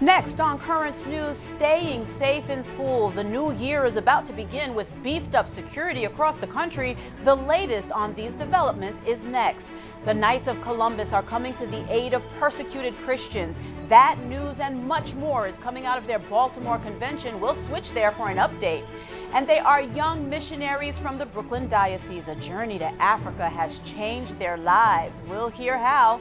Next on Currents News, staying safe in school. The new year is about to begin with beefed up security across the country. The latest on these developments is next. The Knights of Columbus are coming to the aid of persecuted Christians. That news and much more is coming out of their Baltimore convention. We'll switch there for an update. And they are young missionaries from the Brooklyn Diocese. A journey to Africa has changed their lives. We'll hear how.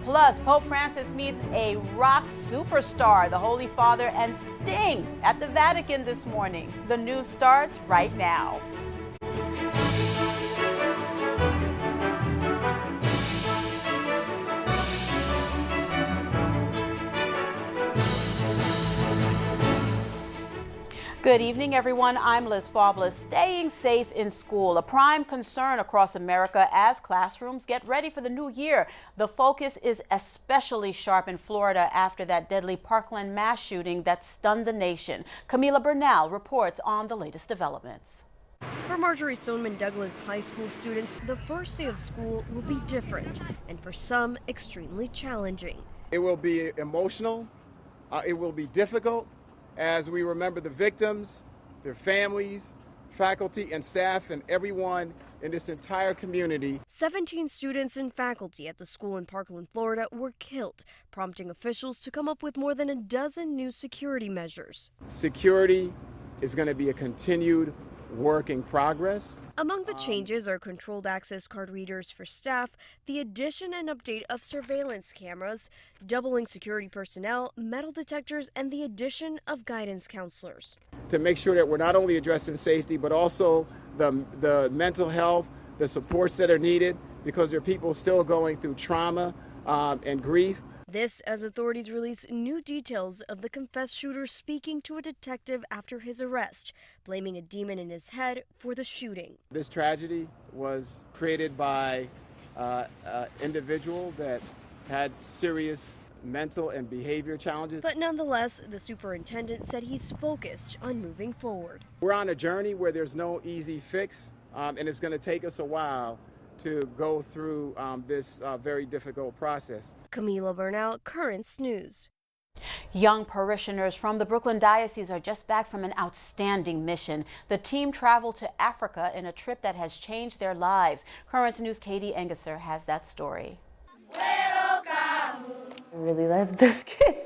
Plus, Pope Francis meets a rock superstar, the Holy Father, and Sting at the Vatican this morning. The news starts right now. Good evening, everyone. I'm Liz Faublas. Staying safe in school, a prime concern across America as classrooms get ready for the new year. The focus is especially sharp in Florida after that deadly Parkland mass shooting that stunned the nation. Camila Bernal reports on the latest developments. For Marjorie Stoneman Douglas high school students, the first day of school will be different, and for some, extremely challenging. It will be emotional, it will be difficult, as we remember the victims, their families, faculty and staff, and everyone in this entire community. 17 students and faculty at the school in Parkland, Florida were killed, prompting officials to come up with more than a dozen new security measures. Security is going to be a continued work in progress. Among the changes are controlled access card readers for staff, the addition and update of surveillance cameras, doubling security personnel, metal detectors, and the addition of guidance counselors. To make sure that we're not only addressing safety, but also the mental health, the supports that are needed, because there are people still going through trauma and grief. This as authorities release new details of the confessed shooter speaking to a detective after his arrest, blaming a demon in his head for the shooting. This tragedy was created by an individual that had serious mental and behavior challenges. But nonetheless, the superintendent said he's focused on moving forward. We're on a journey where there's no easy fix, and it's going to take us a while to go through this very difficult process. Camila Bernal, Currents News. Young parishioners from the Brooklyn Diocese are just back from an outstanding mission. The team traveled to Africa in a trip that has changed their lives. Currents News' Katie Engesser has that story. I really loved those kids.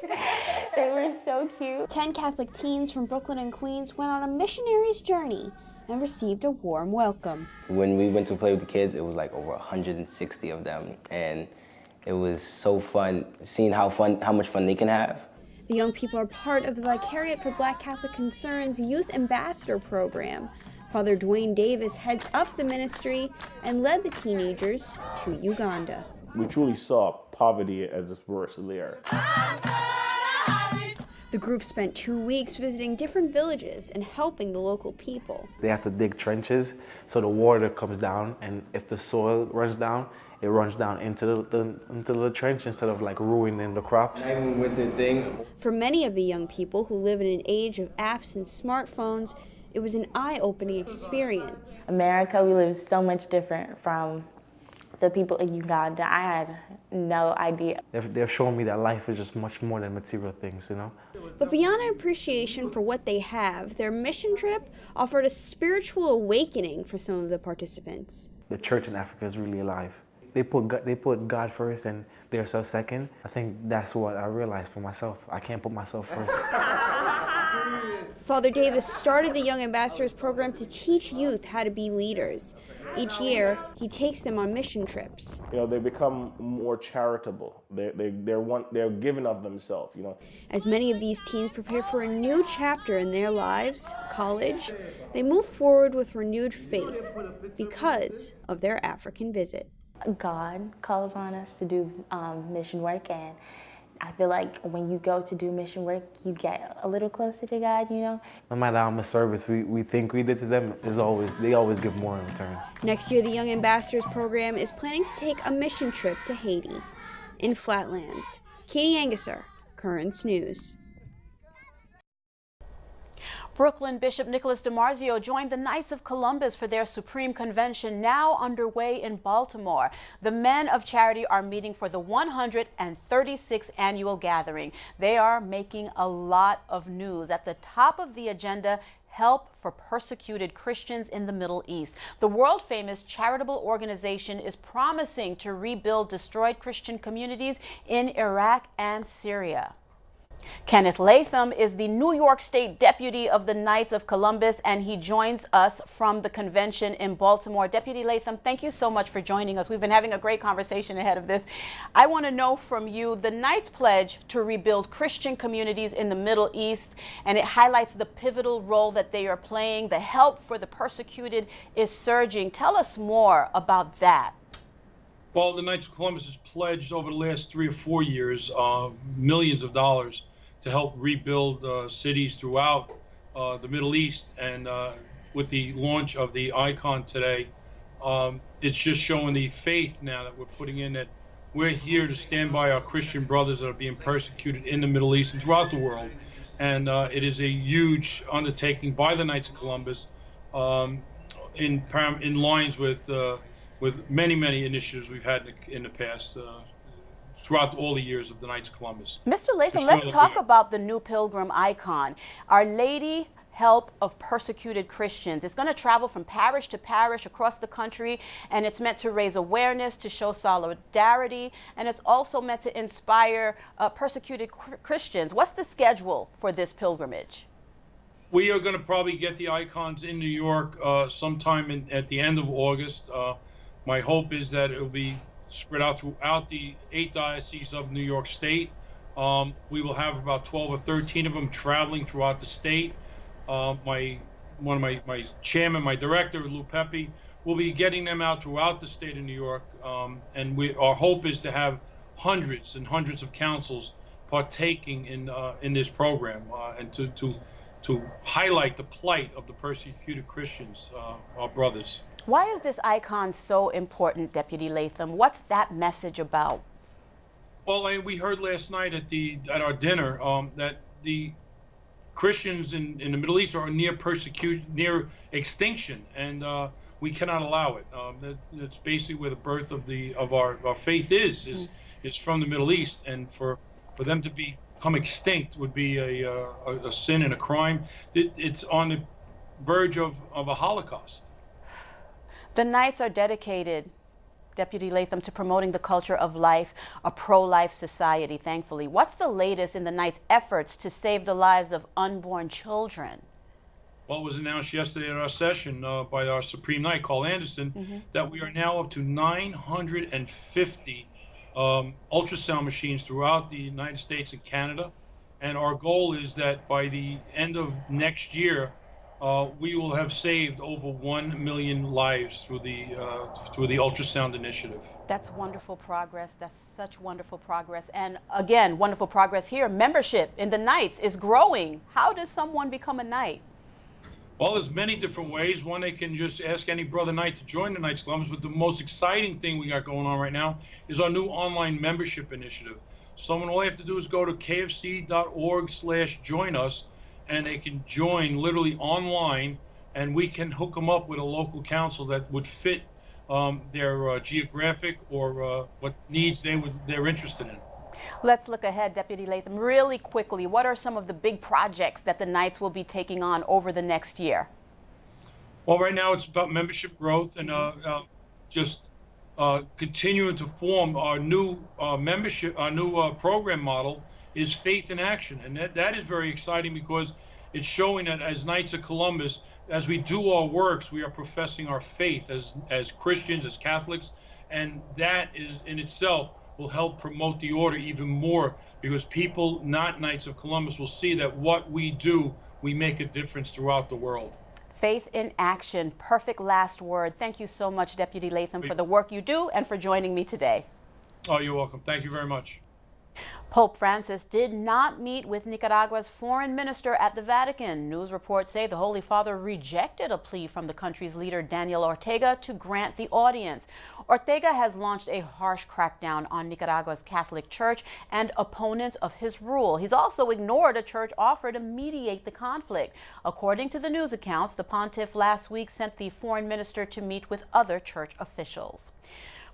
They were so cute. 10 Catholic teens from Brooklyn and Queens went on a missionary's journey and received a warm welcome. When we went to play with the kids, it was like over 160 of them, and it was so fun seeing how much fun they can have. The young people are part of the Vicariate for Black Catholic Concerns Youth Ambassador Program. Father Dwayne Davis heads up the ministry and led the teenagers to Uganda. We truly saw poverty as its worst there. The group spent 2 weeks visiting different villages and helping the local people. They have to dig trenches so the water comes down, and if the soil runs down, it runs down into the trench instead of like ruining the crops. For many of the young people who live in an age of apps and smartphones, it was an eye-opening experience. America, we live so much different from the people in Uganda. I had no idea. They're showing me that life is just much more than material things, you know? But beyond an appreciation for what they have, their mission trip offered a spiritual awakening for some of the participants. The church in Africa is really alive. They put God first and themselves second. I think that's what I realized for myself. I can't put myself first. Father Davis started the Young Ambassadors program to teach youth how to be leaders. Each year, he takes them on mission trips. You know, they become more charitable. They're giving of themselves, you know. As many of these teens prepare for a new chapter in their lives, college, they move forward with renewed faith because of their African visit. God calls on us to do mission work, and I feel like when you go to do mission work, you get a little closer to God, you know? No matter how much service we think we did to them, they always give more in return. Next year, the Young Ambassadors program is planning to take a mission trip to Haiti. In Flatlands, Katie Engesser, Currents News. Brooklyn Bishop Nicholas DiMarzio joined the Knights of Columbus for their Supreme Convention, now underway in Baltimore. The men of charity are meeting for the 136th annual gathering. They are making a lot of news. At the top of the agenda, help for persecuted Christians in the Middle East. The world-famous charitable organization is promising to rebuild destroyed Christian communities in Iraq and Syria. Kenneth Latham is the New York State Deputy of the Knights of Columbus, and he joins us from the convention in Baltimore. Deputy Latham, thank you so much for joining us. We've been having a great conversation ahead of this. I want to know from you, the Knights pledge to rebuild Christian communities in the Middle East, and it highlights the pivotal role that they are playing. The help for the persecuted is surging. Tell us more about that. Well, the Knights of Columbus has pledged over the last 3 or 4 years millions of dollars to help rebuild cities throughout the Middle East. And with the launch of the icon today, it's just showing the faith now that we're putting in, that we're here to stand by our Christian brothers that are being persecuted in the Middle East and throughout the world. And it is a huge undertaking by the Knights of Columbus in lines with many initiatives we've had in the past. Throughout all the years of the Knights of Columbus. Mr. Latham, let's talk about the new pilgrim icon. Our Lady Help of Persecuted Christians. It's going to travel from parish to parish across the country, and it's meant to raise awareness, to show solidarity, and it's also meant to inspire persecuted Christians. What's the schedule for this pilgrimage? We are going to probably get the icons in New York sometime at the end of August. My hope is that it will be spread out throughout the 8 dioceses of New York State. We will have about 12 or 13 of them traveling throughout the state. My chairman, my director, Lou Pepe, will be getting them out throughout the state of New York. And our hope is to have hundreds and hundreds of councils partaking in this program and to highlight the plight of the persecuted Christians, our brothers. Why is this icon so important, Deputy Latham? What's that message about? Well, we heard last night at our dinner that the Christians in the Middle East are near extinction, and we cannot allow it. That's basically where the birth of our faith is from the Middle East, and for them to become extinct would be a sin and a crime. It's on the verge of a Holocaust. The Knights are dedicated, Deputy Latham, to promoting the culture of life, a pro-life society, thankfully. What's the latest in the Knights' efforts to save the lives of unborn children? Well, it was announced yesterday at our session by our Supreme Knight, Carl Anderson, that we are now up to 950 ultrasound machines throughout the United States and Canada. And our goal is that by the end of next year, we will have saved over 1 million lives through the ultrasound initiative. That's wonderful progress. That's such wonderful progress. And again, wonderful progress here. Membership in the Knights is growing. How does someone become a Knight? Well, there's many different ways. One, they can just ask any brother Knight to join the Knights of Columbus, but the most exciting thing we got going on right now is our new online membership initiative. Someone, all they have to do is go to kfc.org/join us, and they can join literally online, and we can hook them up with a local council that would fit their geographic or what needs they're interested in. Let's look ahead, Deputy Latham, really quickly. What are some of the big projects that the Knights will be taking on over the next year? Well, right now it's about membership growth and just continuing to form our new membership, our new program model is Faith in Action. And that is very exciting because it's showing that as Knights of Columbus, as we do our works, we are professing our faith as Christians, as Catholics, and that is in itself will help promote the order even more, because people not Knights of Columbus will see that what we do, we make a difference throughout the world. Faith in Action, perfect last word. Thank you so much, Deputy Latham, for the work you do and for joining me today. Oh, you're welcome. Thank you very much. Pope Francis did not meet with Nicaragua's foreign minister at the Vatican. News reports say the Holy Father rejected a plea from the country's leader Daniel Ortega to grant the audience. Ortega has launched a harsh crackdown on Nicaragua's Catholic Church and opponents of his rule. He's also ignored a church offer to mediate the conflict. According to the news accounts, the pontiff last week sent the foreign minister to meet with other church officials.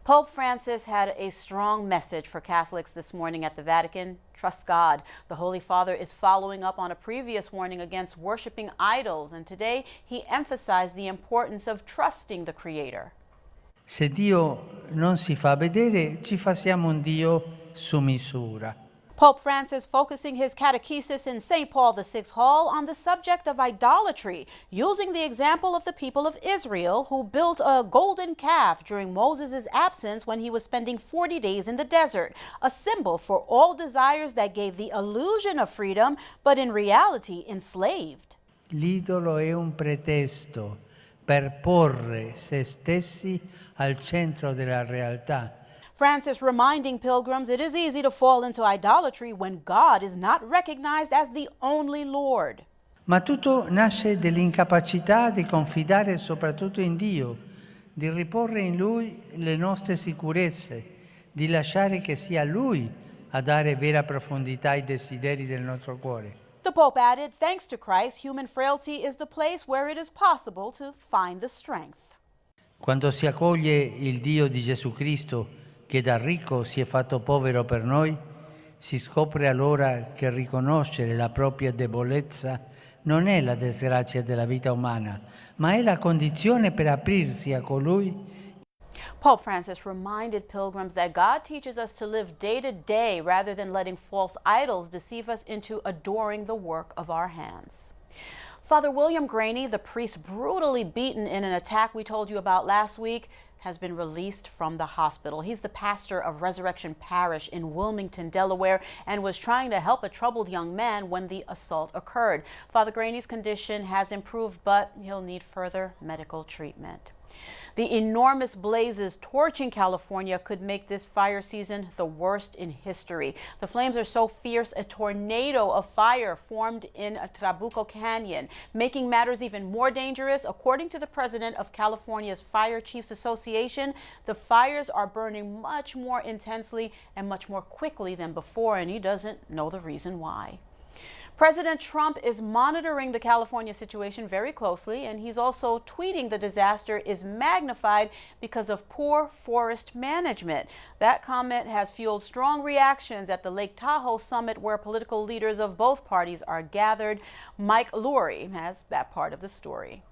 Pope Francis had a strong message for Catholics this morning at the Vatican. Trust God. The Holy Father is following up on a previous warning against worshiping idols, and today he emphasized the importance of trusting the Creator. Se Dio non si fa vedere, ci facciamo un Dio su misura. Pope Francis focusing his catechesis in St. Paul VI Hall on the subject of idolatry, using the example of the people of Israel who built a golden calf during Moses' absence when he was spending 40 days in the desert, a symbol for all desires that gave the illusion of freedom, but in reality enslaved. L'idolo è un pretesto per porre se stessi al centro della realtà. Francis reminding pilgrims it is easy to fall into idolatry when God is not recognized as the only Lord. Ma tutto nasce dall'incapacità di confidare soprattutto in Dio, di riporre in Lui le nostre sicurezze, di lasciare che sia Lui a dare vera profondità ai desideri del nostro cuore. The Pope added, thanks to Christ, human frailty is the place where it is possible to find the strength. Quando si accoglie il Dio di Gesù Cristo, che da ricco si è fatto povero per noi, si scopre allora che riconoscere la propria debolezza non è la disgrazia della vita umana, ma è la condizione per aprirsi a colui. Pope Francis reminded pilgrims that God teaches us to live day to day rather than letting false idols deceive us into adoring the work of our hands. Father William Graney, the priest brutally beaten in an attack we told you about last week, has been released from the hospital. He's the pastor of Resurrection Parish in Wilmington, Delaware, and was trying to help a troubled young man when the assault occurred. Father Graney's condition has improved, but he'll need further medical treatment. The enormous blazes torching California could make this fire season the worst in history. The flames are so fierce, a tornado of fire formed in Trabuco Canyon. Making matters even more dangerous, according to the president of California's Fire Chiefs Association, the fires are burning much more intensely and much more quickly than before, and he doesn't know the reason why. President Trump is monitoring the California situation very closely, and he's also tweeting the disaster is magnified because of poor forest management. That comment has fueled strong reactions at the Lake Tahoe summit, where political leaders of both parties are gathered. Mike Lurie has that part of the story.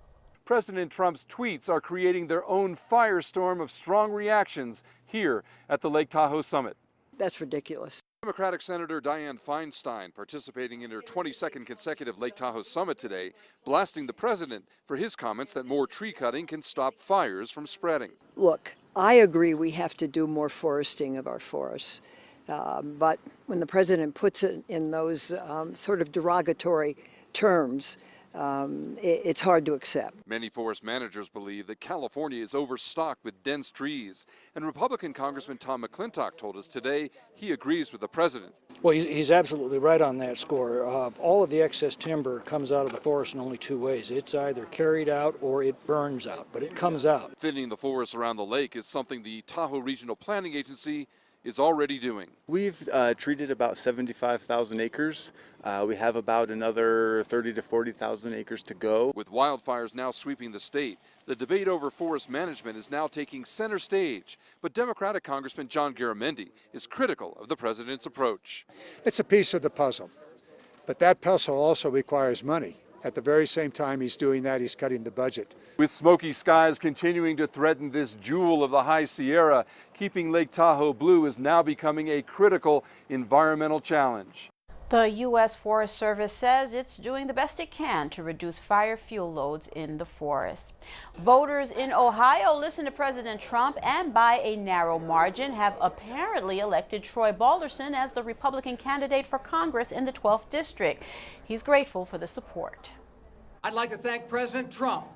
President Trump's tweets are creating their own firestorm of strong reactions here at the Lake Tahoe summit. That's ridiculous. Democratic Senator Dianne Feinstein participating in her 22nd consecutive Lake Tahoe summit today, blasting the president for his comments that more tree cutting can stop fires from spreading. Look, I agree we have to do more foresting of our forests. But when the president puts it in those sort of derogatory terms, it's hard to accept. Many forest managers believe that California is overstocked with dense trees. And Republican Congressman Tom McClintock told us today he agrees with the president. Well, he's absolutely right on that score. All of the excess timber comes out of the forest in only two ways. It's either carried out or it burns out, but it comes out. Thinning the forest around the lake is something the Tahoe Regional Planning Agency is already doing. We've treated about 75,000 acres. We have about another 30 to 40,000 acres to go. With wildfires now sweeping the state, the debate over forest management is now taking center stage. But Democratic Congressman John Garamendi is critical of the president's approach. It's a piece of the puzzle, but that puzzle also requires money. At the very same time he's doing that, he's cutting the budget. With smoky skies continuing to threaten this jewel of the High Sierra, keeping Lake Tahoe blue is now becoming a critical environmental challenge. The U.S. Forest Service says it's doing the best it can to reduce fire fuel loads in the forest. Voters in Ohio listen to President Trump and by a narrow margin have apparently elected Troy Balderson as the Republican candidate for Congress in the 12th district. He's grateful for the support. I'd like to thank President Trump.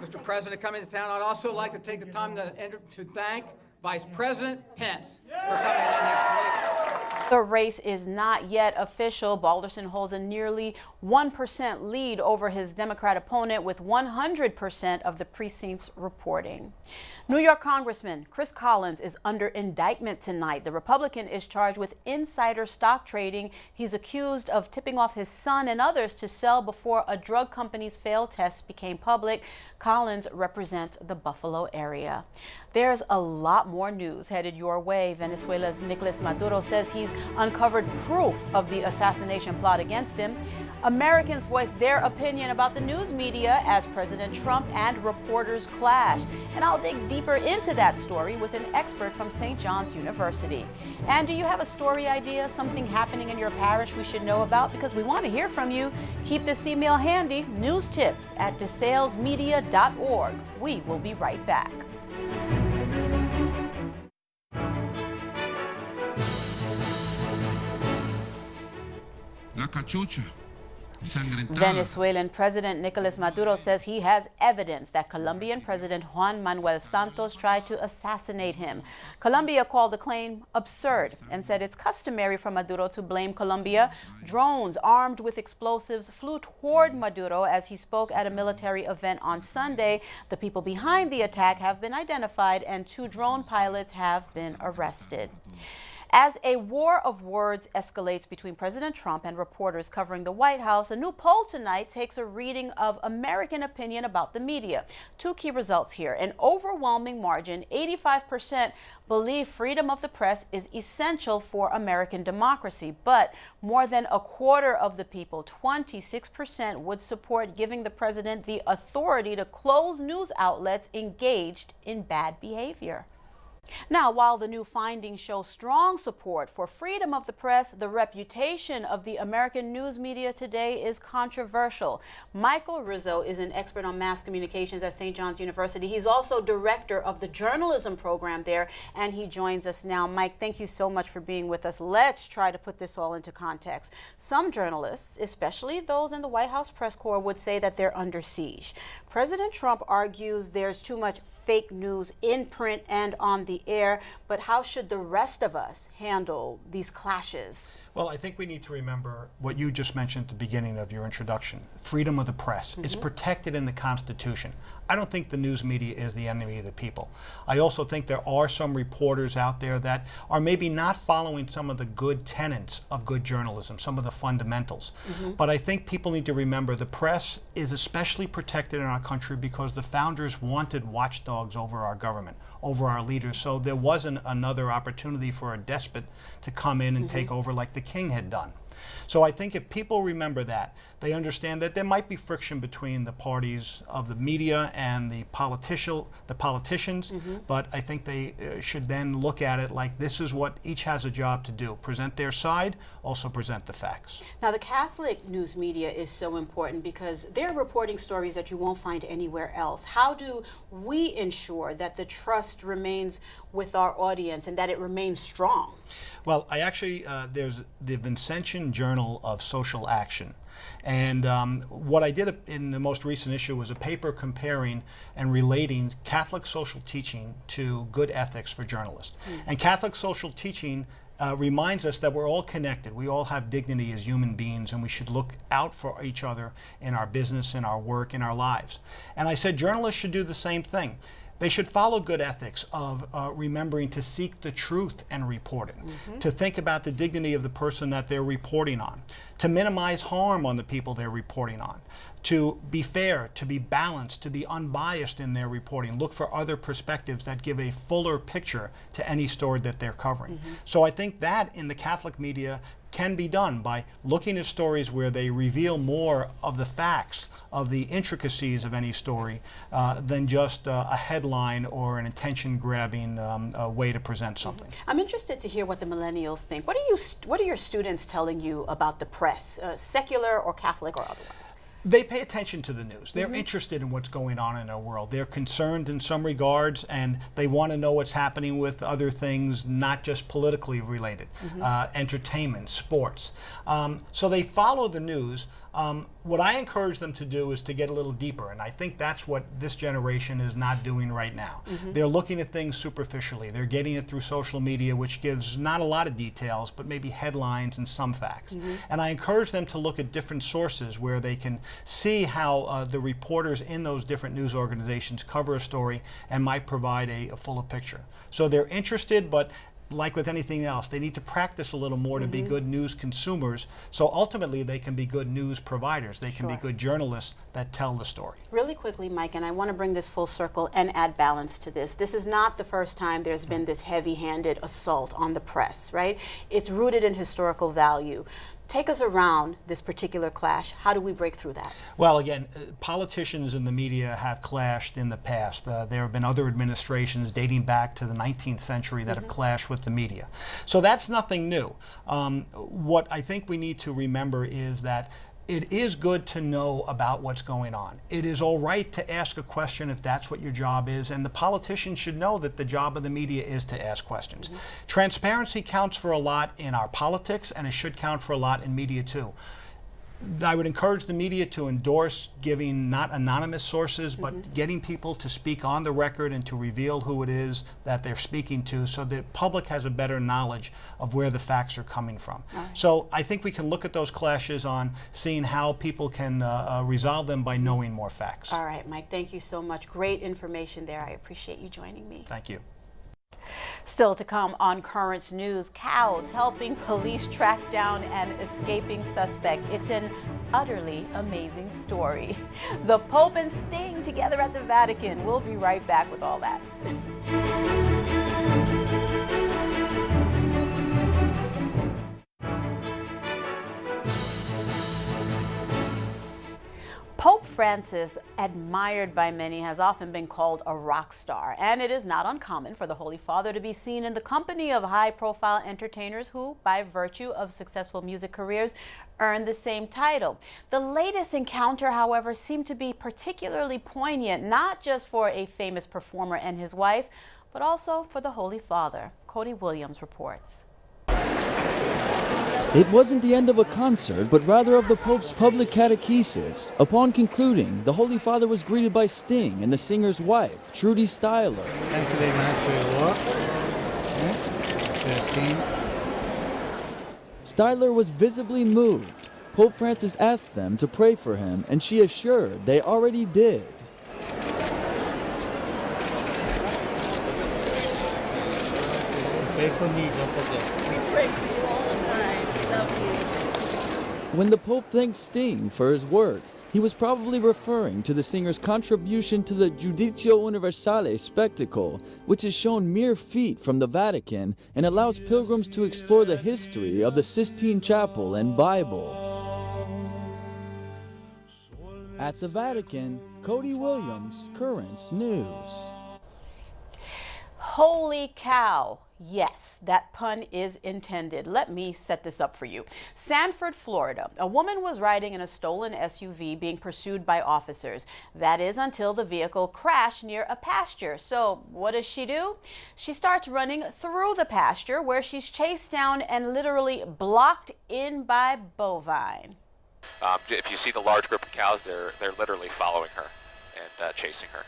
Mr. President, coming to town, I'd also like to take the time to thank Vice President Pence for coming in next week. The race is not yet official. Balderson holds a nearly 1% lead over his Democrat opponent, with 100% of the precincts reporting. New York Congressman Chris Collins is under indictment tonight. The Republican is charged with insider stock trading. He's accused of tipping off his son and others to sell before a drug company's failed tests became public. Collins represents the Buffalo area. There's a lot more news headed your way. Venezuela's Nicolás Maduro says he's uncovered proof of the assassination plot against him. Americans voice their opinion about the news media as President Trump and reporters clash. And I'll dig deeper into that story with an expert from St. John's University. And do you have a story idea, something happening in your parish we should know about? Because we want to hear from you. Keep this email handy, newstips@desalesmedia.org. We will be right back. La cachucha. Venezuelan President Nicolás Maduro says he has evidence that Colombian President Juan Manuel Santos tried to assassinate him. Colombia called the claim absurd and said it's customary for Maduro to blame Colombia. Drones armed with explosives flew toward Maduro as he spoke at a military event on Sunday. The people behind the attack have been identified and 2 drone pilots have been arrested. As a war of words escalates between President Trump and reporters covering the White House, a new poll tonight takes a reading of American opinion about the media. 2 key results here. An overwhelming margin, 85%, believe freedom of the press is essential for American democracy, but more than a quarter of the people, 26%, would support giving the president the authority to close news outlets engaged in bad behavior. Now, while the new findings show strong support for freedom of the press, the reputation of the American news media today is controversial. Michael Rizzo is an expert on mass communications at St. John's University. He's also director of the journalism program there, and he joins us now. Mike, thank you so much for being with us. Let's try to put this all into context. Some journalists, especially those in the White House press corps, would say that they're under siege. President Trump argues there's too much fake news in print and on the air, but how should the rest of us handle these clashes? Well, I think we need to remember what you just mentioned at the beginning of your introduction. Freedom of the press. It's protected in the Constitution. I don't think the news media is the enemy of the people. I also think there are some reporters out there that are maybe not following some of the good tenets of good journalism, some of the fundamentals. But I think people need to remember the press is especially protected in our country because the founders wanted watchdogs over our government, over our leaders. So there wasn't another opportunity for a despot to come in and take over like the king had done. So I think if people remember that, they understand that there might be friction between the parties of the media and the politicians, but I think they should then look at it like this is what each has a job to do. Present their side, also present the facts. Now, the Catholic news media is so important because they're reporting stories that you won't find anywhere else. How do we ensure that the trust remains with our audience and that it remains strong? Well, I actually, there's the Vincentian Journal of Social Action. And what I did in the most recent issue was a paper comparing and relating Catholic social teaching to good ethics for journalists. And Catholic social teaching reminds us that we're all connected. We all have dignity as human beings, and we should look out for each other in our business, in our work, in our lives. And I said journalists should do the same thing. They should follow good ethics of remembering to seek the truth and report it, to think about the dignity of the person that they're reporting on, to minimize harm on the people they're reporting on, to be fair, to be balanced, to be unbiased in their reporting, look for other perspectives that give a fuller picture to any story that they're covering. So I think that in the Catholic media can be done by looking at stories where they reveal more of the facts, of the intricacies of any story than just a headline or an attention-grabbing way to present something. I'm interested to hear what the millennials think. What are your students telling you about the press, secular or Catholic or otherwise? They pay attention to the news. They're interested in what's going on in our world. They're concerned in some regards, and they want to know what's happening with other things, not just politically related, entertainment, sports. So they follow the news. What I encourage them to do is to get a little deeper, and I think that's what this generation is not doing right now. They're looking at things superficially. They're getting it through social media, which gives not a lot of details, but maybe headlines and some facts. And I encourage them to look at different sources where they can see how the reporters in those different news organizations cover a story and might provide a fuller picture. So they're interested, but like with anything else, they need to practice a little more to be good news consumers, so ultimately they can be good news providers. They can be good journalists that tell the story. Really quickly, Mike, and I want to bring this full circle and add balance to this. This is not the first time there's been this heavy-handed assault on the press, right? It's rooted in historical value. Take us around this particular clash. How do we break through that? Well, again, politicians and the media have clashed in the past. There have been other administrations dating back to the 19th century that have clashed with the media. So that's nothing new. What I think we need to remember is that it is good to know about what's going on. It is all right to ask a question if that's what your job is, and the politicians should know that the job of the media is to ask questions. Transparency counts for a lot in our politics, and it should count for a lot in media too. I would encourage the media to endorse giving not anonymous sources, but getting people to speak on the record and to reveal who it is that they're speaking to, so the public has a better knowledge of where the facts are coming from. So I think we can look at those clashes on seeing how people can resolve them by knowing more facts. All right, Mike, thank you so much. Great information there. I appreciate you joining me. Thank you. Still to come on Currents News, cows helping police track down an escaping suspect. It's an utterly amazing story. The Pope and Sting together at the Vatican. We'll be right back with all that. Pope Francis, admired by many, has often been called a rock star, and it is not uncommon for the Holy Father to be seen in the company of high-profile entertainers who, by virtue of successful music careers, earn the same title. The latest encounter, however, seemed to be particularly poignant, not just for a famous performer and his wife, but also for the Holy Father. Cody Williams reports. It wasn't the end of a concert, but rather of the Pope's public catechesis. Upon concluding, the Holy Father was greeted by Sting and the singer's wife, Trudy Styler. Thank you very much for your work. Styler was visibly moved. Pope Francis asked them to pray for him, and she assured they already did. Pray for me, don't forget. We pray for you all the time. We love you. When the Pope thanked Sting for his work, he was probably referring to the singer's contribution to the Giudizio Universale spectacle, which is shown mere feet from the Vatican and allows pilgrims to explore the history of the Sistine Chapel and Bible. At the Vatican, Cody Williams, Currents News. Holy cow. Yes, that pun is intended. Let me set this up for you. Sanford, Florida. A woman was riding in a stolen SUV being pursued by officers. That is until the vehicle crashed near a pasture. So what does she do? She starts running through the pasture where she's chased down and literally blocked in by bovine. If you see the large group of cows, they're literally following her and chasing her.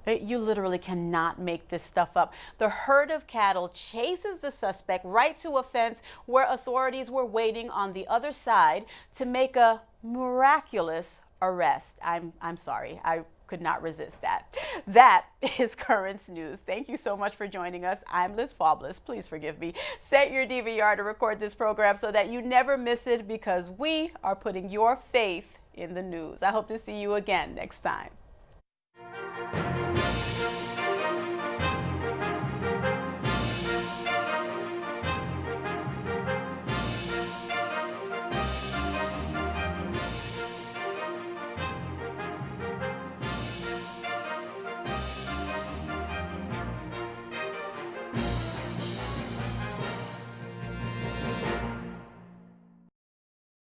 You literally cannot make this stuff up. The herd of cattle chases the suspect right to a fence where authorities were waiting on the other side to make a miraculous arrest. I'm sorry, I could not resist that. That is Currents News. Thank you so much for joining us. I'm Liz Faublas. Please forgive me. Set your DVR to record this program so that you never miss it, because we are putting your faith in the news. I hope to see you again next time.